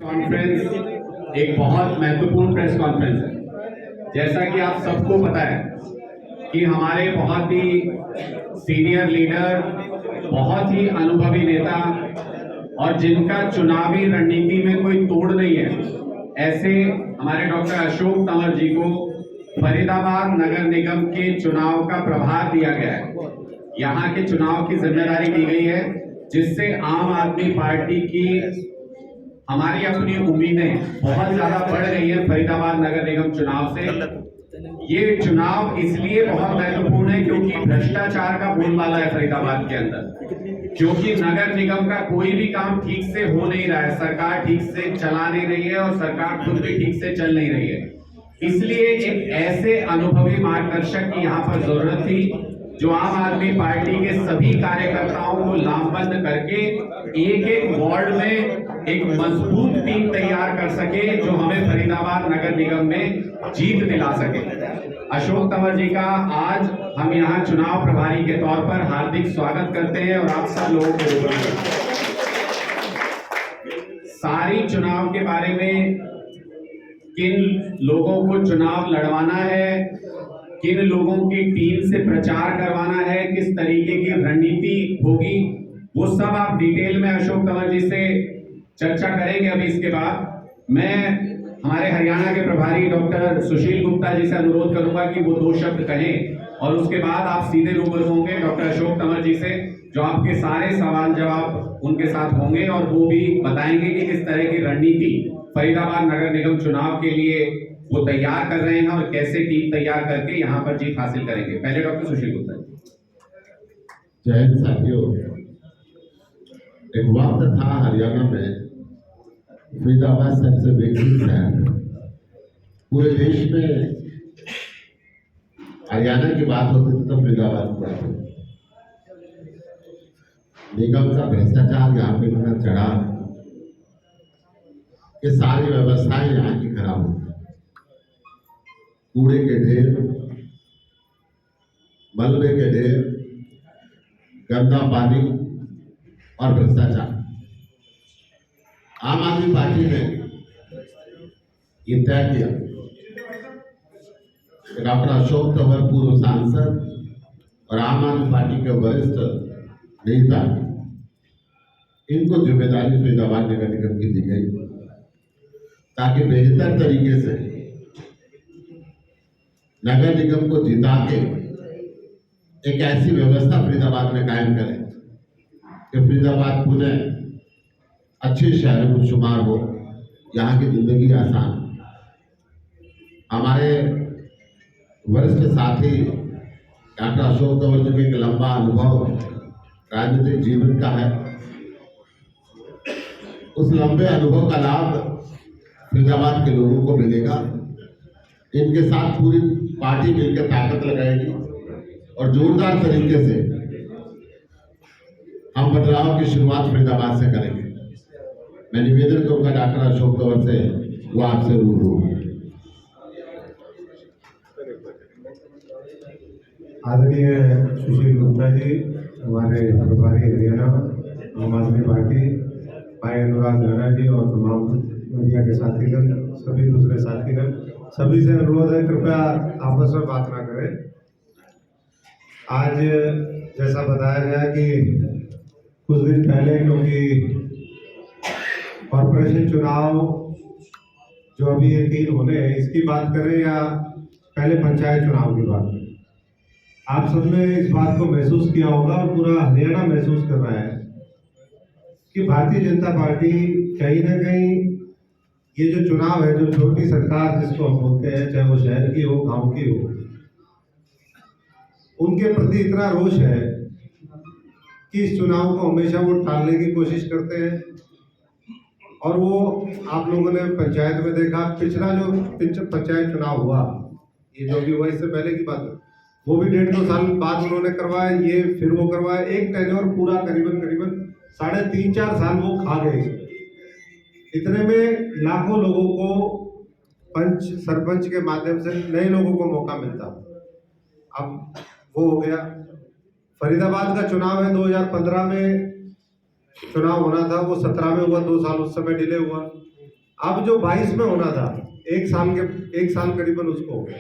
Conference एक बहुत महत्वपूर्ण प्रेस कॉन्फ्रेंस है। जैसा कि आप सबको पता है कि हमारे बहुत ही सीनियर लीडर, बहुत ही अनुभवी नेता और जिनका चुनावी रणनीति में कोई तोड़ नहीं है, ऐसे हमारे डॉक्टर अशोक तंवर जी को फरीदाबाद नगर निगम के चुनाव का प्रभार दिया गया है। यहाँ के चुनाव की जिम्मेदारी दी गई है, जिससे आम आदमी पार्टी की हमारी अपनी उम्मीदें बहुत ज्यादा बढ़ गई है फरीदाबाद नगर निगम चुनाव से। ये चुनाव इसलिए बहुत महत्वपूर्ण है क्योंकि भ्रष्टाचार का बोलबाला है फरीदाबाद के अंदर, क्योंकि नगर निगम का कोई भी काम ठीक से हो नहीं रहा है, सरकार ठीक से चला नहीं रही है और सरकार खुद भी ठीक से चल नहीं रही है। इसलिए एक ऐसे अनुभवी मार्गदर्शक की यहाँ पर जरूरत थी जो आम आदमी पार्टी के सभी कार्यकर्ताओं को लामबंद करके एक एक वार्ड में एक मजबूत टीम तैयार कर सके, जो हमें फरीदाबाद नगर निगम में जीत दिला सके। अशोक तंवर जी का आज हम यहाँ चुनाव प्रभारी के तौर पर हार्दिक स्वागत करते हैं और आप सब लोगों के रूबरू सारी चुनाव के बारे में, किन लोगों को चुनाव लड़वाना है, किन लोगों की टीम से प्रचार करवाना है, किस तरीके की रणनीति होगी, वो सब आप डिटेल में अशोक तंवर जी से चर्चा करेंगे। अभी इसके बाद मैं हमारे हरियाणा के प्रभारी डॉक्टर सुशील गुप्ता जी से अनुरोध करूंगा कि वो 2 शब्द कहें और उसके बाद आप सीधे रूबरू होंगे डॉक्टर अशोक तंवर जी से, जो आपके सारे सवाल जवाब उनके साथ होंगे और वो भी बताएंगे कि किस तरह की रणनीति फरीदाबाद नगर निगम चुनाव के लिए वो तैयार कर रहे हैं और कैसे टीम तैयार करके यहाँ पर जीत हासिल करेंगे। पहले डॉक्टर सुशील गुप्ता जी। जय हिंद साथियों, एक वक्त था हरियाणा में फरीदाबाद सबसे विकसित शहर, पूरे देश में हरियाणा की बात होती थी तो फरीदाबाद की बात होती। निगम का भ्रष्टाचार यहाँ पे इतना चढ़ा, ये सारी व्यवस्थाएं यहाँ की खराब होती, कूड़े के ढेर, मलबे के ढेर, गंदा पानी और भ्रष्टाचार। आम आदमी पार्टी ने ये तय किया कि डॉक्टर अशोक तंवर पूर्व सांसद और आम आदमी पार्टी के वरिष्ठ नेता, इनको जिम्मेदारी फरीदाबाद नगर निगम की दी गई ताकि बेहतर तरीके से नगर निगम को जिता के एक ऐसी व्यवस्था फरीदाबाद में कायम करें कि फरीदाबाद पुनः अच्छे शहर में शुमार हो, यहाँ की जिंदगी आसान। हमारे वरिष्ठ साथी डॉक्टर अशोक तंवर जी एक लंबा अनुभव राजनीतिक जीवन का है, उस लंबे अनुभव का लाभ फरीदाबाद के लोगों को मिलेगा। इनके साथ पूरी पार्टी मिलकर ताकत लगाएगी और जोरदार तरीके से हम बदलाव की शुरुआत फरीदाबाद से करेंगे। मैं निवेदन करूंगा डॉक्टर अशोक तंवर से, वो आपसे रूबरू हो। आदरणीय सुशील गुप्ता जी, हमारे प्रभारी हरियाणा आम आदमी पार्टी, भाई अनुराग राणा जी और तमाम मीडिया के साथीगण, सभी दूसरे साथीगण, सभी से अनुरोध है कृपया आपस में बात ना करें। आज जैसा बताया गया कि कुछ दिन पहले, क्योंकि कॉर्पोरेशन चुनाव जो अभी ये 3 होने हैं, इसकी बात करें या पहले पंचायत चुनाव की बात करें, आप सबने इस बात को महसूस किया होगा और पूरा हरियाणा महसूस कर रहा है कि भारतीय जनता पार्टी कहीं ना कहीं ये जो चुनाव है, जो छोटी सरकार जिसको हम बोलते हैं, चाहे वो शहर की हो, गांव की हो, उनके प्रति इतना रोष है कि इस चुनाव को हमेशा वो टालने की कोशिश करते हैं। और वो आप लोगों ने पंचायत में देखा, पिछला जो पंचायत चुनाव हुआ, ये जो भी हुआ इससे पहले की बात है, वो भी 1.5-2 साल बाद उन्होंने करवाया, ये फिर वो करवाया, एक टेन्योर पूरा करीबन 3.5-4 साल वो खा गए। इतने में लाखों लोगों को पंच सरपंच के माध्यम से नए लोगों को मौका मिलता। अब वो हो गया। फरीदाबाद का चुनाव है, 2015 में चुनाव होना था, वो 17 में हुआ, 2 साल उस समय डिले हुआ। अब जो 22 में होना था, एक साल करीबन उसको हो गया।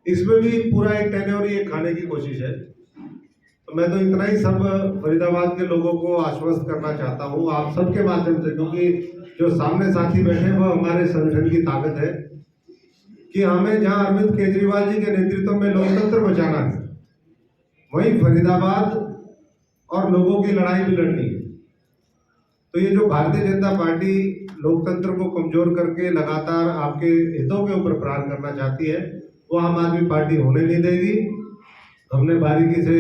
इसमें भी पूरा एक टेन्योर ये खाने की कोशिश है। तो मैं तो इतना ही सब फरीदाबाद के लोगों को आश्वस्त करना चाहता हूँ आप सबके माध्यम से, क्योंकि जो सामने साथी बैठे हैं वो हमारे संगठन की ताकत है कि हमें जहां अरविंद केजरीवाल जी के नेतृत्व में लोकतंत्र बचाना है, वहीं फरीदाबाद और लोगों की लड़ाई भी लड़नी है। तो ये जो भारतीय जनता पार्टी लोकतंत्र को कमजोर करके लगातार आपके हितों के ऊपर प्रहार करना चाहती है, वो आम आदमी पार्टी होने नहीं देगी। हमने बारीकी से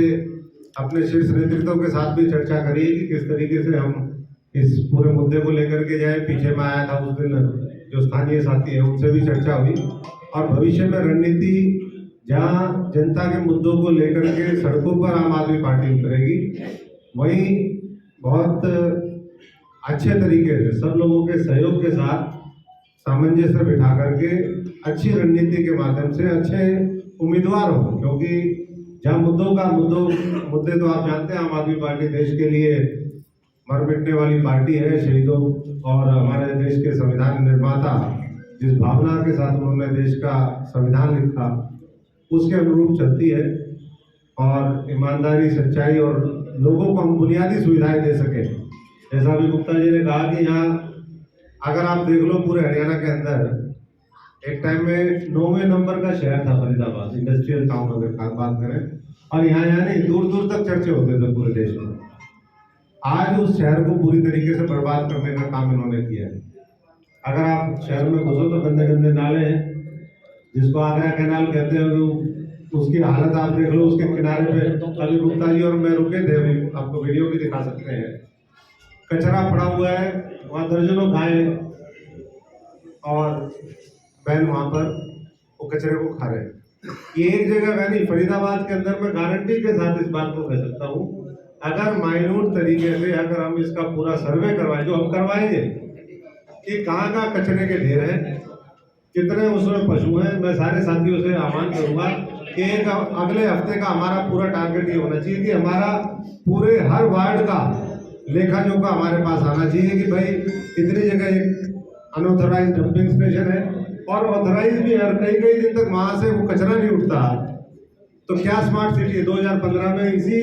अपने शीर्ष नेतृत्व के साथ भी चर्चा करी कि किस तरीके से हम इस पूरे मुद्दे को लेकर के जाए। पीछे में आया था उस दिन जो स्थानीय साथी है उनसे भी चर्चा हुई, और भविष्य में रणनीति जहां जनता के मुद्दों को लेकर के सड़कों पर आम आदमी पार्टी उतरेगी, वहीं बहुत अच्छे तरीके से सब लोगों के सहयोग के साथ सामंजस्य बिठा करके अच्छी रणनीति के माध्यम से अच्छे उम्मीदवार हों। क्योंकि जहाँ मुद्दे तो आप जानते हैं, आम आदमी पार्टी देश के लिए मर मिटने वाली पार्टी है। शहीदों और हमारे देश के संविधान निर्माता जिस भावना के साथ उन्होंने देश का संविधान लिखा, उसके अनुरूप चलती है। और ईमानदारी, सच्चाई और लोगों को हम बुनियादी सुविधाएं दे सकें। जैसा अभी गुप्ता जी ने कहा कि यहाँ अगर आप देख लो पूरे हरियाणा के अंदर एक टाइम में 9वें नंबर का शहर था फरीदाबाद, इंडस्ट्रियल टाउन अगर बात करें, और यहाँ नहीं दूर दूर तक चर्चे होते थे पूरे देश में। आज उस शहर को पूरी तरीके से बर्बाद करने का काम इन्होंने किया है। अगर आप शहर में घुसो तो गंदे गंदे नाले हैं, जिसको आगरा कैनाल कहते हैं, उसकी हालत आप देख लो। उसके किनारे पे अभी गुप्ता जी और मैं रुके थे, अभी आपको वीडियो भी दिखा सकते हैं। कचरा पड़ा हुआ है, वहाँ दर्जनों गाय और बैल वहाँ पर वो कचरे को खा रहे हैं। ये एक जगह का नहीं, फरीदाबाद के अंदर मैं गारंटी के साथ इस बात को कह सकता हूँ, अगर माइन्यूट तरीके से अगर हम इसका पूरा सर्वे करवाएं, जो हम करवाएंगे कि कहाँ कचरे के ढेर हैं, कितने उसमें पशु हैं, मैं सारे साथियों से आह्वान करूंगा कि एक अगले हफ्ते का हमारा पूरा टारगेट ये होना चाहिए कि हमारा पूरे हर वार्ड का लेखा जोखा हमारे पास आना चाहिए कि भाई इतनी जगह एक अनऑथराइज डंपिंग स्टेशन है और ऑथराइज भी है, कई कई दिन तक वहां से वो कचरा नहीं उठता। तो क्या स्मार्ट सिटी 2015 में इसी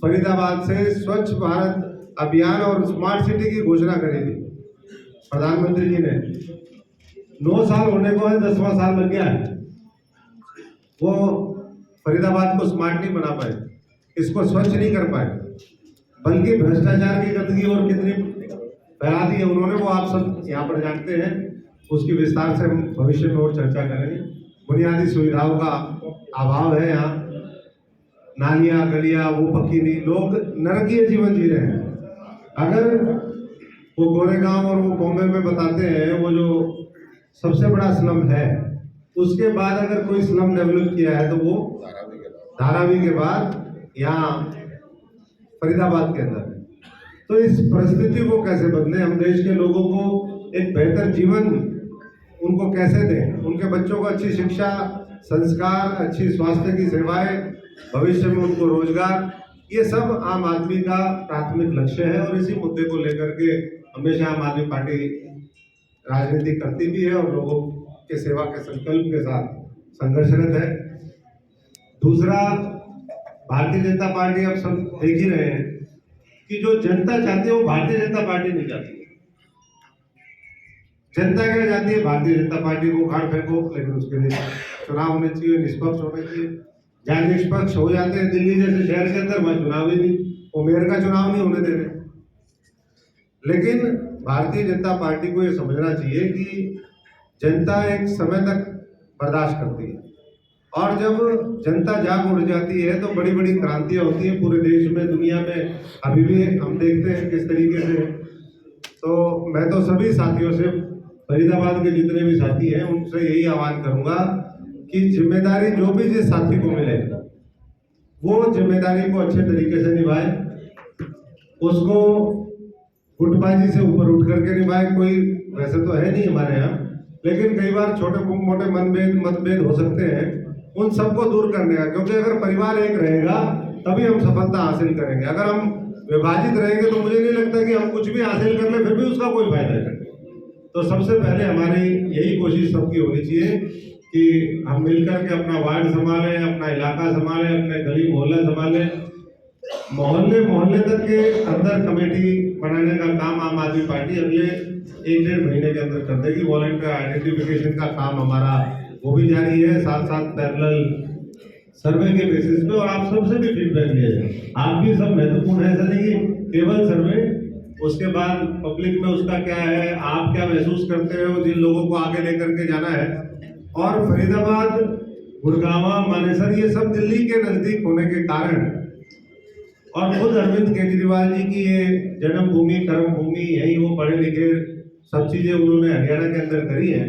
फरीदाबाद से स्वच्छ भारत अभियान और स्मार्ट सिटी की घोषणा करी थी प्रधानमंत्री जी ने। 9 साल होने को है, 10वां साल लग गया है। वो फरीदाबाद को स्मार्ट नहीं बना पाए, इसको स्वच्छ नहीं कर पाए, बल्कि भ्रष्टाचार की गंदगी और कितनी फैला दी है उन्होंने, वो आप सब यहाँ पर जानते हैं। उसकी विस्तार से हम भविष्य में और चर्चा करेंगे। बुनियादी सुविधाओं का अभाव है यहाँ, नालियाँ गलियाँ वो पक्की नहीं, लोग नरकीय जीवन जी रहे हैं। अगर वो गोरेगांव और वो बॉम्बे में बताते हैं वो जो सबसे बड़ा स्लम है, उसके बाद अगर कोई स्लम डेवलप किया है तो वो धारावी के बाद यहाँ फरीदाबाद के अंदर है। तो इस परिस्थिति को कैसे बदले, हम देश के लोगों को एक बेहतर जीवन उनको कैसे दें, उनके बच्चों को अच्छी शिक्षा, संस्कार, अच्छी स्वास्थ्य की सेवाएं, भविष्य में उनको रोजगार, ये सब आम आदमी का प्राथमिक लक्ष्य है। और इसी मुद्दे को लेकर के हमेशा आम आदमी पार्टी राजनीति करती भी है और लोगों के सेवा के संकल्प के साथ संघर्षरत है। दूसरा, भारतीय जनता पार्टी अब सब देख ही रहे हैं कि जो जनता चाहती है वो भारतीय जनता पार्टी नहीं चाहती। जनता क्या चाहती है? भारतीय जनता पार्टी को उखाड़ फेंको, लेकिन उसके लिए चुनाव होने चाहिए, निष्पक्ष होने चाहिए। जहाँ निष्पक्ष हो जाते हैं दिल्ली जैसे शहर के अंदर, वहाँ चुनाव ही नहीं, वो मेयर का चुनाव नहीं होने दे रहे। लेकिन भारतीय जनता पार्टी को ये समझना चाहिए कि जनता एक समय तक बर्दाश्त करती है, और जब जनता जाग उठ जाती है तो बड़ी बड़ी क्रांतियां होती हैं पूरे देश में, दुनिया में। अभी भी हम देखते हैं किस तरीके से। तो मैं तो सभी साथियों से, फरीदाबाद के जितने भी साथी हैं, उनसे यही आह्वान करूंगा कि जिम्मेदारी जो भी जिस साथी को मिले वो जिम्मेदारी को अच्छे तरीके से निभाए, उसको गुटबाजी से ऊपर उठ करके निभाए। कोई वैसे तो है नहीं हमारे यहाँ, लेकिन कई बार छोटे मोटे मतभेद हो सकते हैं, उन सबको दूर करने का। क्योंकि अगर परिवार एक रहेगा तभी हम सफलता हासिल करेंगे। अगर हम विभाजित रहेंगे तो मुझे नहीं लगता कि हम कुछ भी हासिल कर ले फिर भी उसका कोई फायदा है। तो सबसे पहले हमारी यही कोशिश सबकी होनी चाहिए कि हम मिलकर के अपना वार्ड संभालें, अपना इलाका संभालें, अपने गली मोहल्ला संभालें, मोहल्ले मोहल्ले तक के अंदर कमेटी बनाने का काम आम आदमी पार्टी अगले 1-1.5 महीने के अंदर कर देगी। वॉलंटियर आइडेंटिफिकेशन का काम हमारा वो भी जारी है, साथ साथ पैरेलल सर्वे के बेसिस पे, और आप सबसे भी फीडबैक लिया जाए। आप भी सब महत्वपूर्ण है, ऐसा नहीं कि केवल सर्वे, उसके बाद पब्लिक में उसका क्या है, आप क्या महसूस करते हो, जिन लोगों को आगे लेकर के जाना है। और फरीदाबाद, गुड़गांवा, मानेसर ये सब दिल्ली के नजदीक होने के कारण, और खुद अरविंद केजरीवाल जी की ये जन्मभूमि, कर्मभूमि, यही वो पढ़े लिखे सब चीजें उन्होंने हरियाणा के अंदर करी है,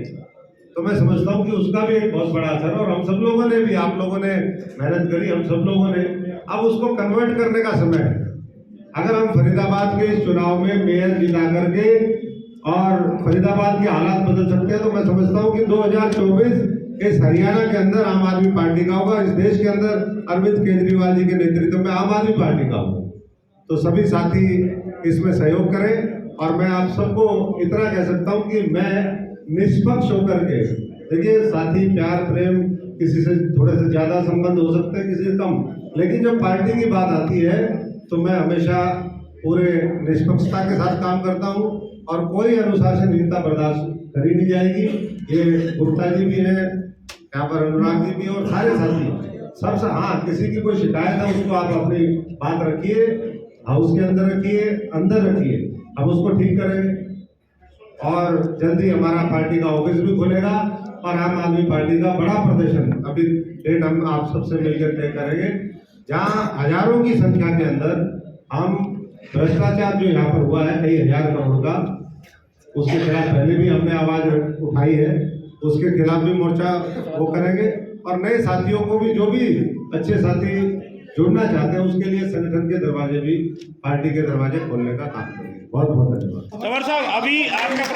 तो मैं समझता हूँ कि उसका भी एक बहुत बड़ा असर है। और हम सब लोगों ने भी, आप लोगों ने मेहनत करी, हम सब लोगों ने, अब उसको कन्वर्ट करने का समय है। अगर हम फरीदाबाद के इस चुनाव में मेयर जिता करके और फरीदाबाद के हालात बदल सकते हैं, तो मैं समझता हूँ कि 2024 इस हरियाणा के अंदर आम आदमी पार्टी का होगा, इस देश के अंदर अरविंद केजरीवाल जी के नेतृत्व में आम आदमी पार्टी का होगा। तो सभी साथी इसमें सहयोग करें। और मैं आप सबको इतना कह सकता हूँ कि मैं निष्पक्ष होकर के, देखिए साथी, प्यार प्रेम, किसी से थोड़े से ज्यादा संबंध हो सकते हैं, किसी से कम, लेकिन जब पार्टी की बात आती है तो मैं हमेशा पूरे निष्पक्षता के साथ काम करता हूँ, और कोई अनुशासनहीनता बर्दाश्त करी नहीं जाएगी। ये गुप्ता जी भी है यहाँ पर, अनुराग जी भी है, और सारे साथी सबसे, हाँ किसी की कोई शिकायत है उसको आप अपनी बात रखिए, हाउस के अंदर रखिए, अंदर रखिए, हम उसको ठीक करेंगे। और जल्दी हमारा पार्टी का ऑफिस भी खुलेगा, और आम आदमी पार्टी का बड़ा प्रदर्शन, अभी डेट हम आप सबसे मिलकर तय करेंगे, जहाँ हजारों की संख्या के अंदर हम भ्रष्टाचार जो यहाँ पर हुआ है कई हजार करोड़ का, उसके खिलाफ पहले भी हमने आवाज उठाई है, उसके खिलाफ भी मोर्चा वो करेंगे। और नए साथियों को भी, जो भी अच्छे साथी जुड़ना चाहते हैं, उसके लिए संगठन के दरवाजे भी, पार्टी के दरवाजे खोलने का काम करेंगे। बहुत बहुत धन्यवाद। तंवर साहब, अभी आपका